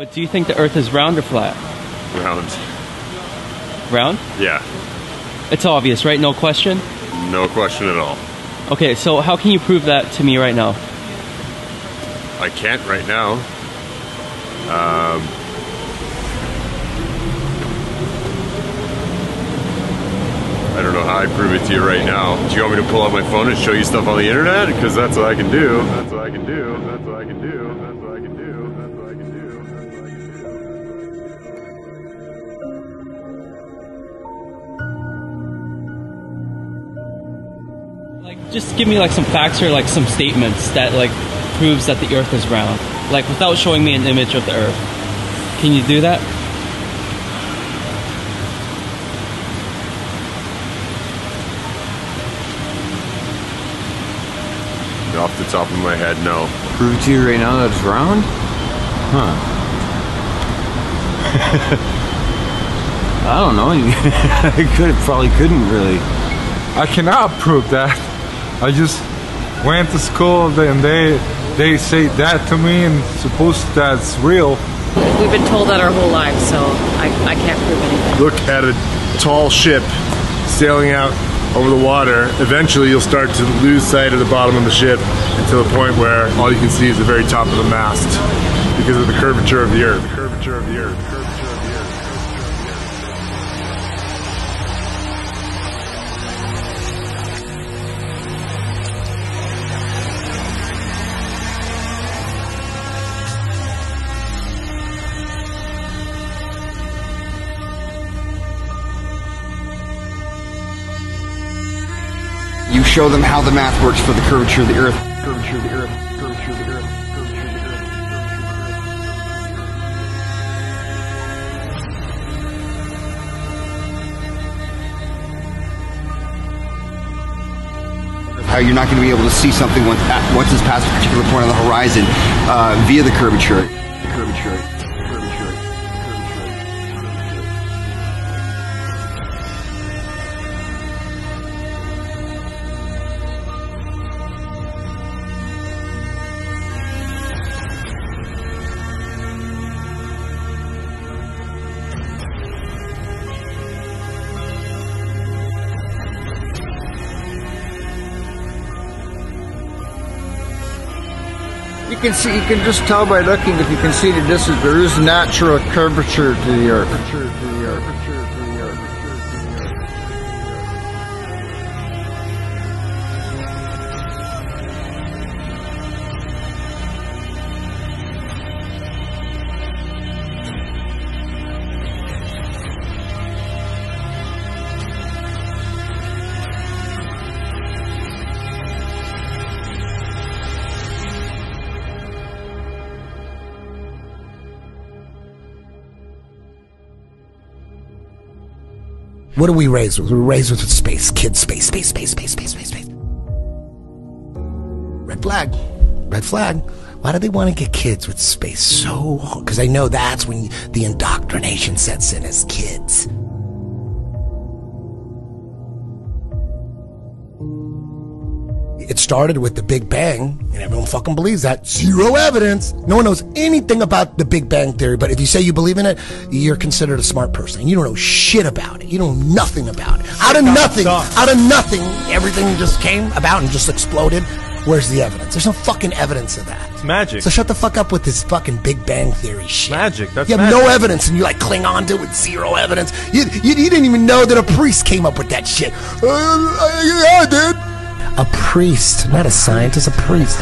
But do you think the Earth is round or flat? Round. Round? Yeah. It's obvious, right? No question? No question at all. Okay, so how can you prove that to me right now? I can't right now. I don't know how I prove it to you right now. Do you want me to pull out my phone and show you stuff on the internet? Because that's what I can do. That's what I can do. That's what I can do. That's what I can do. That's what I can do. That's what I can do. Like, just give me like some facts or like some statements that like proves that the Earth is round. Like without showing me an image of the Earth. Can you do that? Off the top of my head, no. Prove to you right now that it's round? Huh. I don't know. Probably couldn't really. I cannot prove that. I just went to school and they say that to me and suppose that's real. We've been told that our whole lives, so I can't prove anything. Look at a tall ship sailing out over the water. Eventually you'll start to lose sight of the bottom of the ship until the point where all you can see is the very top of the mast because of the curvature of the Earth. The curvature of the Earth. The curvature of the Earth. You show them how the math works for the curvature of the Earth. Curvature of the Earth. Curvature of the Earth. Curvature of the Earth. How you're not going to be able to see something once it's past a particular point on the horizon via the curvature. Curvature. You can just tell by looking if you can see the distance. There is natural curvature to the Earth. What are we raised with? We're raised with space. Kids, space. Red flag. Red flag. Why do they want to get kids with space so hard? Because they know that's when the indoctrination sets in as kids. It started with the Big Bang, and everyone fucking believes that. Zero evidence. No one knows anything about the Big Bang Theory, but if you say you believe in it, you're considered a smart person. You don't know shit about it. You know nothing about it. Out of nothing, everything just came about and just exploded. Where's the evidence? There's no fucking evidence of that. It's magic. So shut the fuck up with this fucking Big Bang Theory shit. Magic. That's you have no evidence, and you like cling on to it with zero evidence. You didn't even know that a priest came up with that shit. Yeah, I did. A priest, not a scientist, a priest.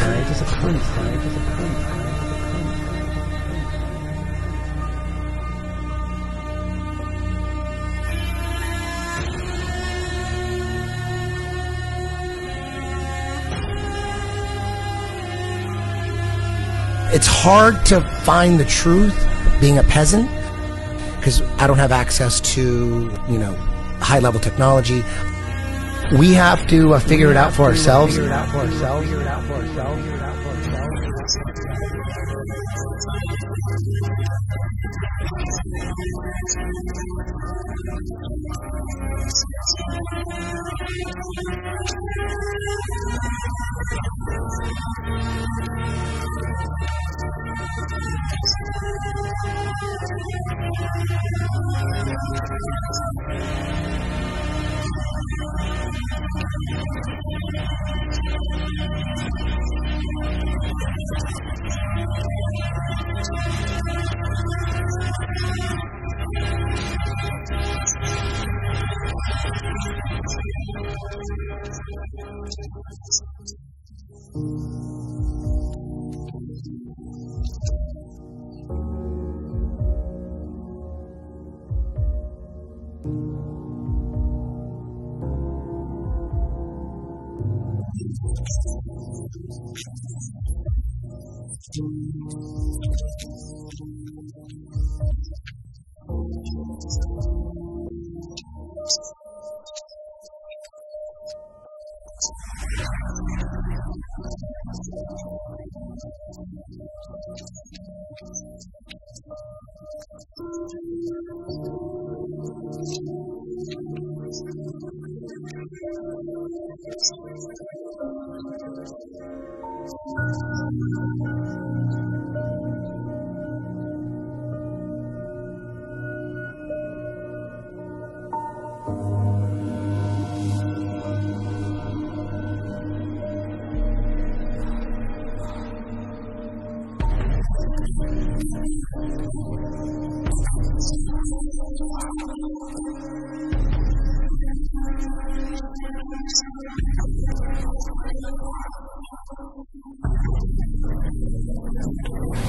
It's hard to find the truth being a peasant because I don't have access to, high-level technology. We have to figure it out for ourselves.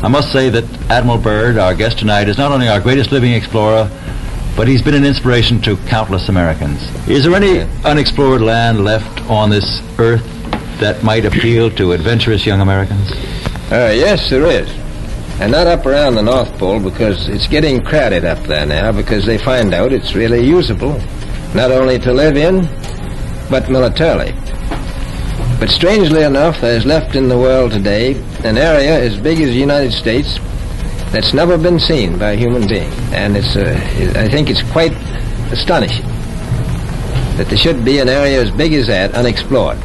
I must say that Admiral Byrd, our guest tonight, is not only our greatest living explorer, but he's been an inspiration to countless Americans. Is there any unexplored land left on this earth that might appeal to adventurous young Americans? Yes, there is. And not up around the North Pole, because it's getting crowded up there now, because they find out it's really usable, not only to live in, but militarily. But strangely enough, there's left in the world today an area as big as the United States that's never been seen by a human being. And I think it's quite astonishing that there should be an area as big as that unexplored.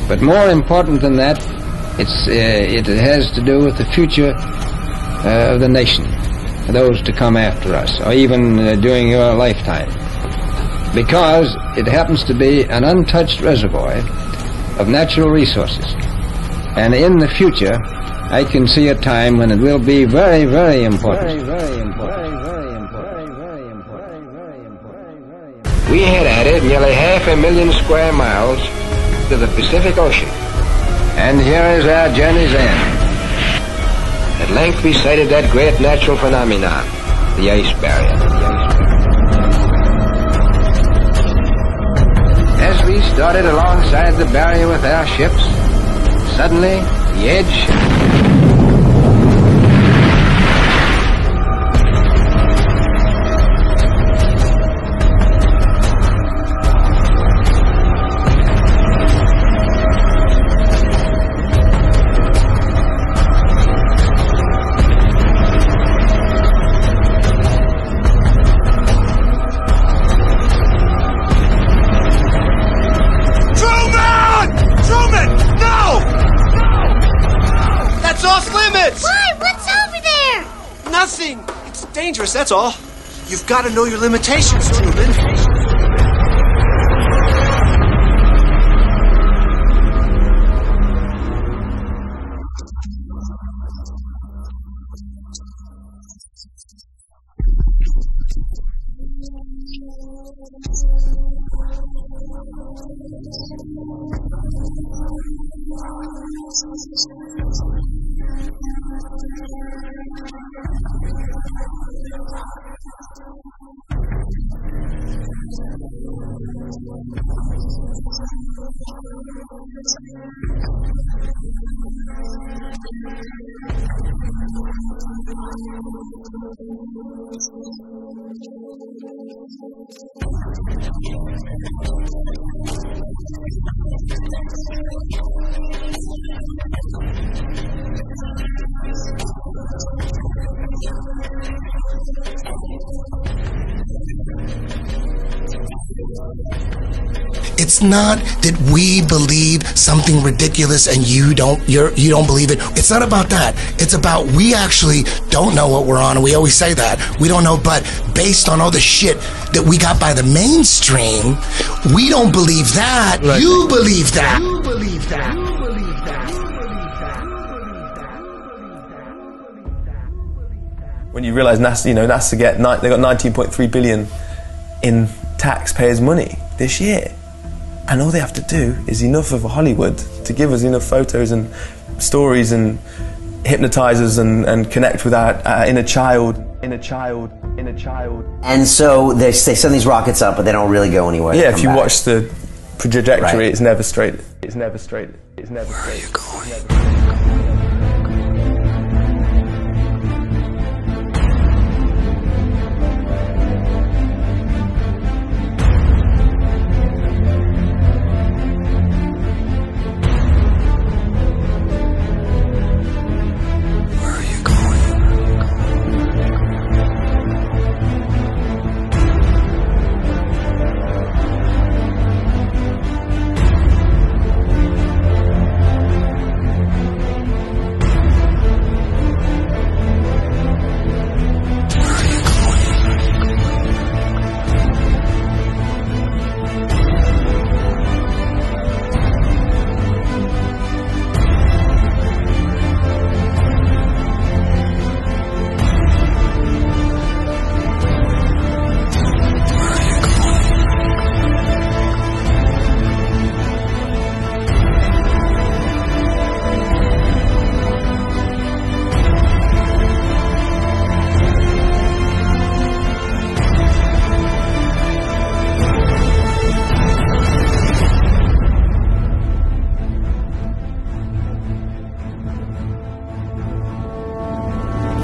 But more important than that, it has to do with the future of the nation, those to come after us, or even during your lifetime. Because it happens to be an untouched reservoir of natural resources. And in the future, I can see a time when it will be very, very important. We had added nearly 500,000 square miles to the Pacific Ocean. And here is our journey's end. At length we sighted that great natural phenomenon, the ice barrier. As we started alongside the barrier with our ships, suddenly the edge that's all. You've got to know your limitations, Truman. It's not that we believe something ridiculous and you don't believe it. It's not about that. It's about we actually don't know what we're on, and we always say that. We don't know, but based on all the shit that we got by the mainstream, we don't believe that. Right. You believe that. You believe that. You believe that. When you realise NASA, NASA they got 19.3 billion in taxpayers' money this year, and all they have to do is enough of Hollywood to give us enough photos and stories and hypnotise us and connect with our inner child. And so they send these rockets up, but they don't really go anywhere. Yeah, if you watch the trajectory, right. It's never straight. It's never straight. It's never straight. Where are you going?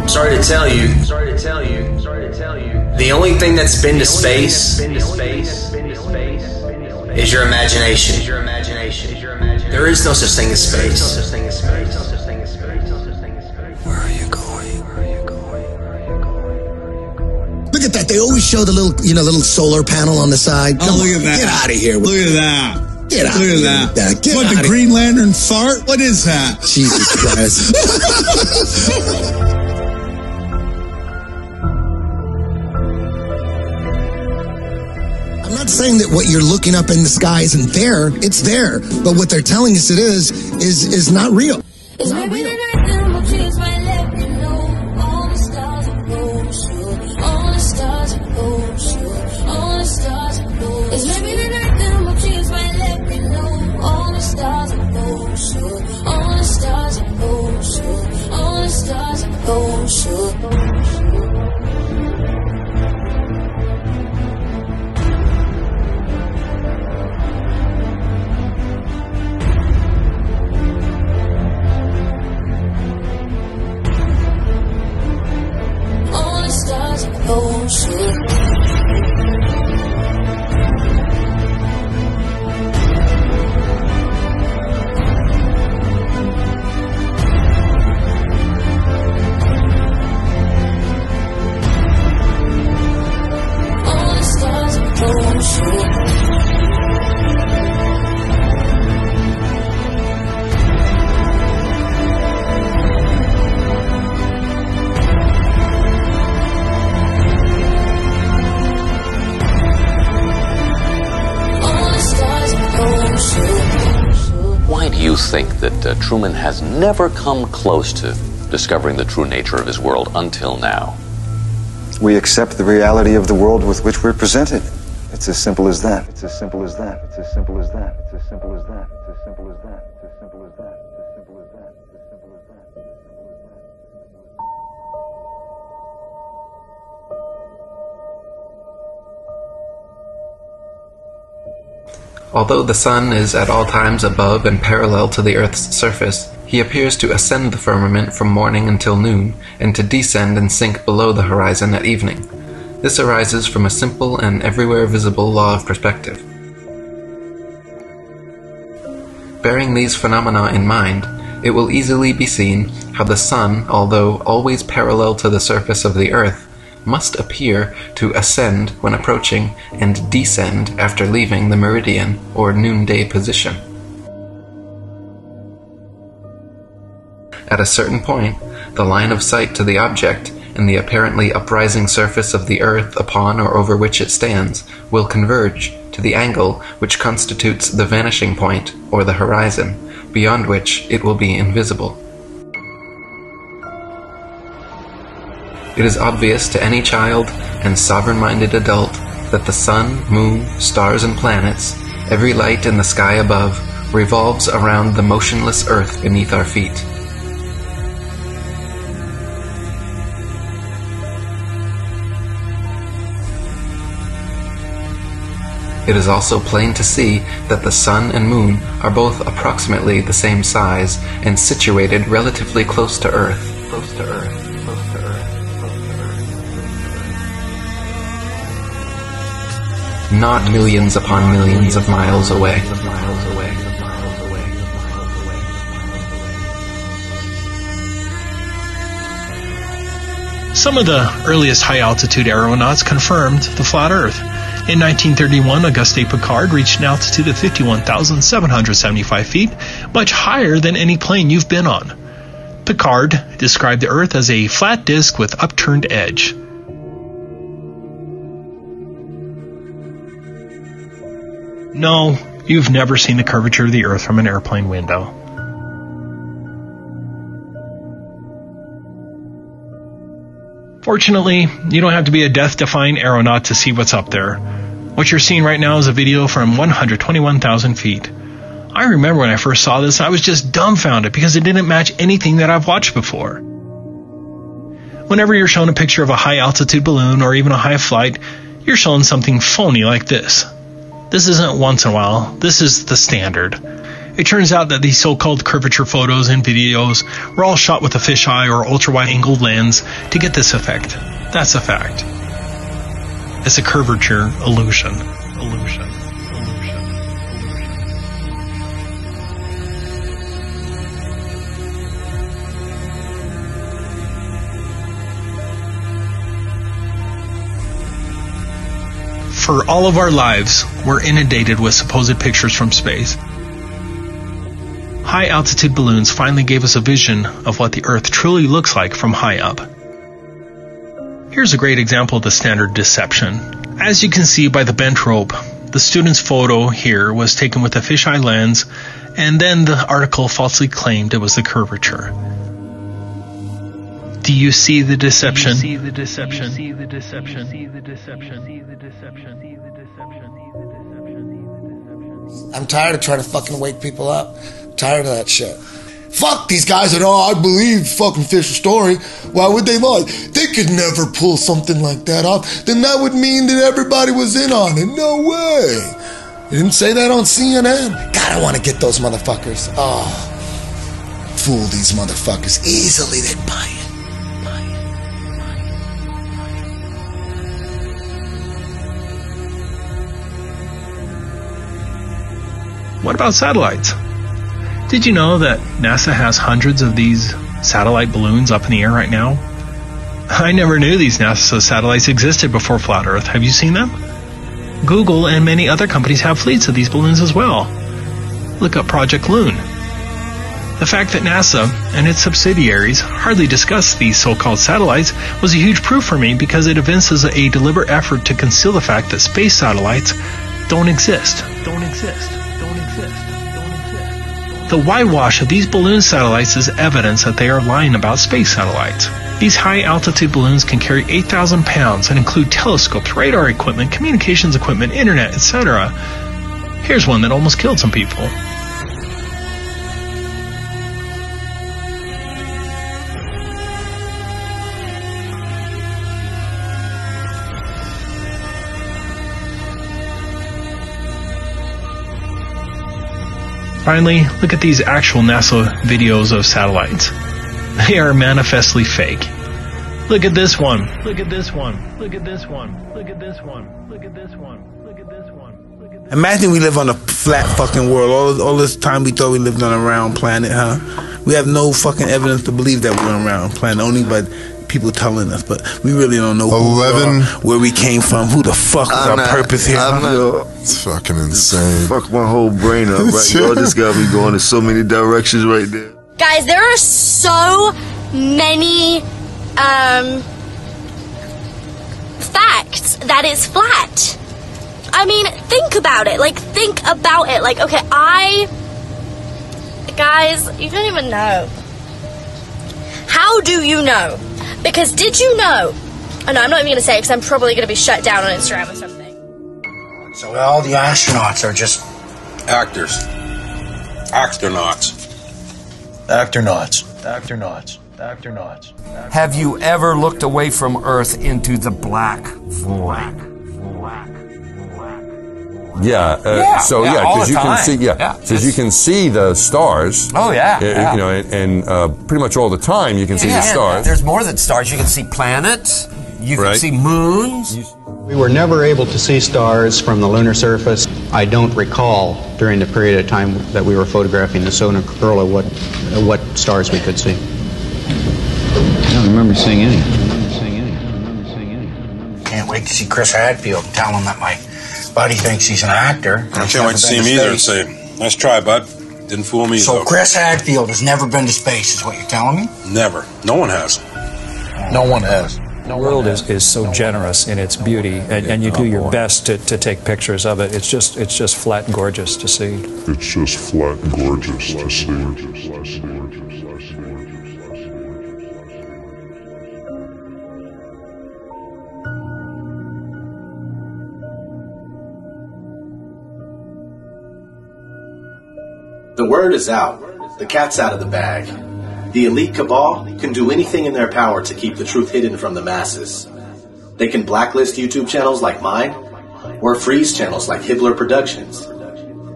Sorry to tell you. The only thing that's been to space is your imagination. There is no such thing as space. Where are you going? Look at that. They always show the little solar panel on the side. Oh, look at that. Get out of here. Look at that. Get out. Look at that. Get what, out the Green Lantern fart? What is that? Jesus Christ. I'm not saying that what you're looking up in the sky isn't there. It's there. But what they're telling us it is not real. It's not real. Think that Truman has never come close to discovering the true nature of his world until now. We accept the reality of the world with which we're presented. It's as simple as that. It's as simple as that. It's as simple as that. It's as simple as that. It's as simple as that. It's as simple as that. It's as simple as that. It's as simple as that. Although the sun is at all times above and parallel to the Earth's surface, he appears to ascend the firmament from morning until noon, and to descend and sink below the horizon at evening. This arises from a simple and everywhere visible law of perspective. Bearing these phenomena in mind, it will easily be seen how the sun, although always parallel to the surface of the Earth, must appear to ascend when approaching and descend after leaving the meridian or noonday position. At a certain point, the line of sight to the object and the apparently uprising surface of the earth upon or over which it stands will converge to the angle which constitutes the vanishing point or the horizon, beyond which it will be invisible. It is obvious to any child and sovereign-minded adult that the sun, moon, stars, and planets, every light in the sky above, revolves around the motionless earth beneath our feet. It is also plain to see that the sun and moon are both approximately the same size and situated relatively close to Earth. Not millions upon millions of miles away. Some of the earliest high-altitude aeronauts confirmed the flat Earth. In 1931, Auguste Piccard reached an altitude of 51,775 feet, much higher than any plane you've been on. Piccard described the Earth as a flat disk with upturned edge. No, you've never seen the curvature of the Earth from an airplane window. Fortunately, you don't have to be a death-defying aeronaut to see what's up there. What you're seeing right now is a video from 121,000 feet. I remember when I first saw this, I was just dumbfounded because it didn't match anything that I've watched before. Whenever you're shown a picture of a high-altitude balloon or even a high flight, you're shown something phony like this. This isn't once in a while, this is the standard. It turns out that these so-called curvature photos and videos were all shot with a fisheye or ultra-wide-angled lens to get this effect. That's a fact. It's a curvature illusion. For all of our lives, we're inundated with supposed pictures from space. High-altitude balloons finally gave us a vision of what the Earth truly looks like from high up. Here's a great example of the standard deception. As you can see by the bent rope, the student's photo here was taken with a fisheye lens, and then the article falsely claimed it was the curvature. Do you see the deception? I'm tired of trying to fucking wake people up. Tired of that shit. Fuck these guys that, I believe fucking Fisher's story. Why would they lie? They could never pull something like that off. Then that would mean that everybody was in on it. No way. You didn't say that on CNN. God, I want to get those motherfuckers. Oh, fool these motherfuckers. Easily they'd buy it. What about satellites? Did you know that NASA has hundreds of these satellite balloons up in the air right now? I never knew these NASA satellites existed before Flat Earth. Have you seen them? Google and many other companies have fleets of these balloons as well. Look up Project Loon. The fact that NASA and its subsidiaries hardly discuss these so-called satellites was a huge proof for me because it evinces a deliberate effort to conceal the fact that space satellites don't exist. The whitewash of these balloon satellites is evidence that they are lying about space satellites. These high-altitude balloons can carry 8,000 pounds and include telescopes, radar equipment, communications equipment, internet, etc. Here's one that almost killed some people. Finally, look at these actual NASA videos of satellites. They are manifestly fake. Look at this one. Look at this one. Look at this one. Look at this one. Look at this one. Look at this one. Imagine we live on a flat fucking world. All this time we thought we lived on a round planet, huh? We have no fucking evidence to believe that we're on a round planet, only but people telling us, but we really don't know 11, where we came from, who the fuck is our purpose here. It's fucking insane. Fuck my whole brain up right now. This got me going in so many directions right there. Guys, there are so many facts that it's flat. I mean, think about it. Like, think about it. Like, okay, guys, you don't even know. How do you know? Because did you know? Oh, no, I'm not even going to say it because I'm probably going to be shut down on Instagram or something. So all the astronauts are just actors. Actronauts. Actronauts. Actronauts. Actronauts. Have you ever looked away from Earth into the black void? So because you can see, because you can see the stars. Oh yeah, you know, and pretty much all the time you can see the stars. There's more than stars. You can see planets. You can see moons. We were never able to see stars from the lunar surface. I don't recall during the period of time that we were photographing the solar corona what stars we could see. I don't remember seeing any. Can't wait to see Chris Hadfield and tell him that my buddy thinks he's an actor. I can't wait to see him either and say, nice try, bud. Didn't fool me, So Chris Hadfield has never been to space, is what you're telling me? Never. No one has. No one has. The world is so generous in its beauty, and you do your best to take pictures of it. It's just flat and gorgeous to see. It's just flat and gorgeous to see. The word is out. The cat's out of the bag. The elite cabal can do anything in their power to keep the truth hidden from the masses. They can blacklist YouTube channels like mine, or freeze channels like Hibbeler Productions.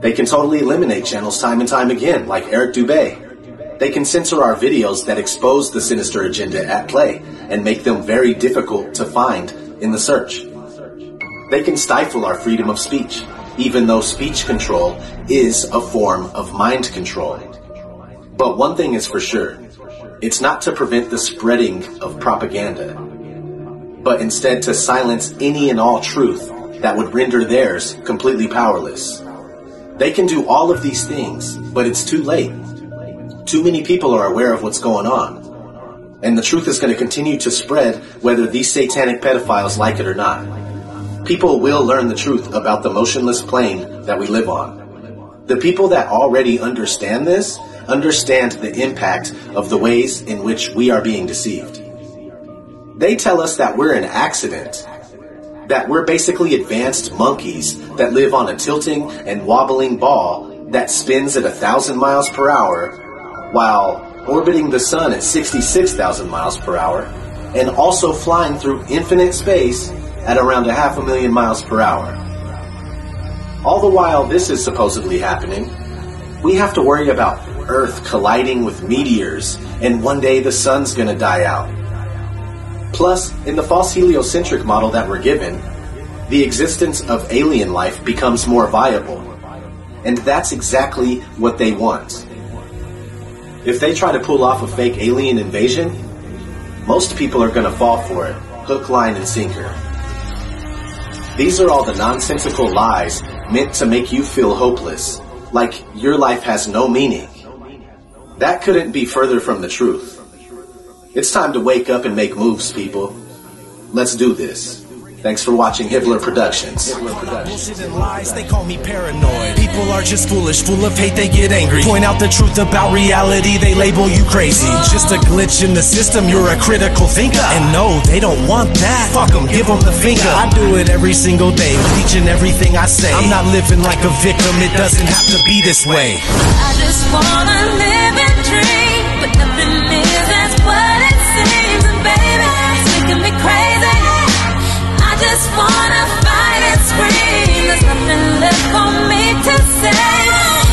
They can totally eliminate channels time and time again, like Eric Dubé. They can censor our videos that expose the sinister agenda at play and make them very difficult to find in the search. They can stifle our freedom of speech, even though speech control is a form of mind control. But one thing is for sure, it's not to prevent the spreading of propaganda, but instead to silence any and all truth that would render theirs completely powerless. They can do all of these things, but it's too late. Too many people are aware of what's going on, and the truth is going to continue to spread whether these satanic pedophiles like it or not. People will learn the truth about the motionless plane that we live on. The people that already understand this understand the impact of the ways in which we are being deceived. They tell us that we're an accident, that we're basically advanced monkeys that live on a tilting and wobbling ball that spins at 1,000 miles per hour while orbiting the sun at 66,000 miles per hour and also flying through infinite space at around 500,000 miles per hour. All the while this is supposedly happening, we have to worry about Earth colliding with meteors and one day the sun's gonna die out. Plus, in the false heliocentric model that we're given, the existence of alien life becomes more viable. And that's exactly what they want. If they try to pull off a fake alien invasion, most people are gonna fall for it, hook, line, and sinker. These are all the nonsensical lies meant to make you feel hopeless, like your life has no meaning. That couldn't be further from the truth. It's time to wake up and make moves, people. Let's do this. Thanks for watching Hibbeler Productions. Bullshit and lies, they call me paranoid. People are just foolish, full of hate, they get angry. Point out the truth about reality, they label you crazy. Just a glitch in the system, you're a critical thinker. And no, they don't want that. Fuck them, give them the finger. I do it every single day, teaching everything I say. I'm not living like a victim, it doesn't have to be this way. I just wanna live and dream, but nothing is as what it seems. And baby, it's making me crazy. I just wanna fight and scream. There's nothing left for me to say.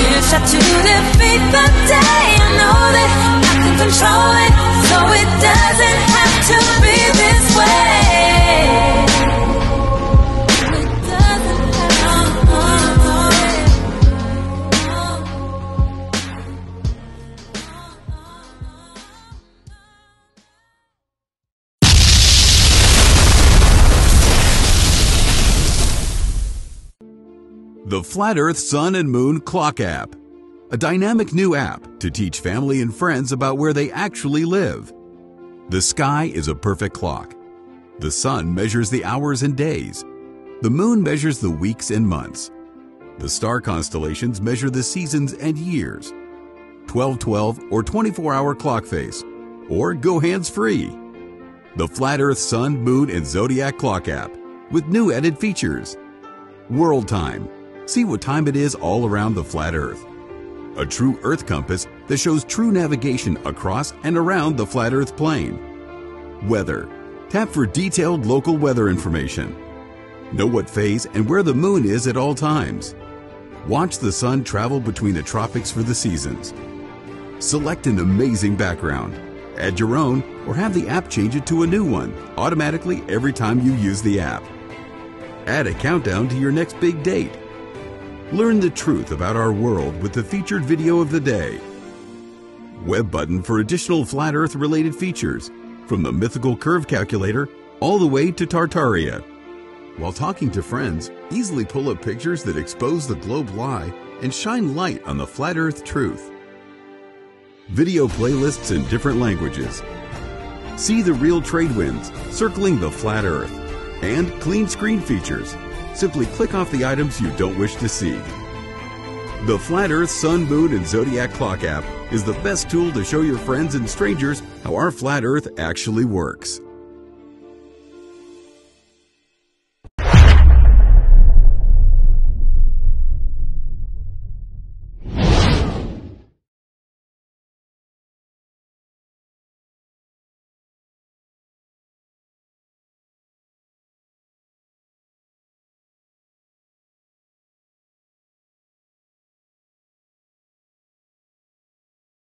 Here's shot to defeat the day. I know that I can control it, so it doesn't have to be this way. The Flat Earth Sun and Moon Clock App. A dynamic new app to teach family and friends about where they actually live. The sky is a perfect clock. The sun measures the hours and days. The moon measures the weeks and months. The star constellations measure the seasons and years. 12/12 or 24-hour clock face. Or go hands-free. The Flat Earth Sun, Moon, and Zodiac Clock App with new added features. World Time. See what time it is all around the flat Earth. A true Earth compass that shows true navigation across and around the flat Earth plane. Weather. Tap for detailed local weather information. Know what phase and where the moon is at all times. Watch the sun travel between the tropics for the seasons. Select an amazing background. Add your own or have the app change it to a new one automatically every time you use the app. Add a countdown to your next big date. Learn the truth about our world with the featured video of the day. Web button for additional flat Earth related features, from the mythical curve calculator all the way to Tartaria. While talking to friends, easily pull up pictures that expose the globe lie and shine light on the flat Earth truth. Video playlists in different languages. See the real trade winds circling the flat Earth. And clean screen features. Simply click off the items you don't wish to see. The Flat Earth Sun, Moon, and Zodiac Clock app is the best tool to show your friends and strangers how our flat Earth actually works.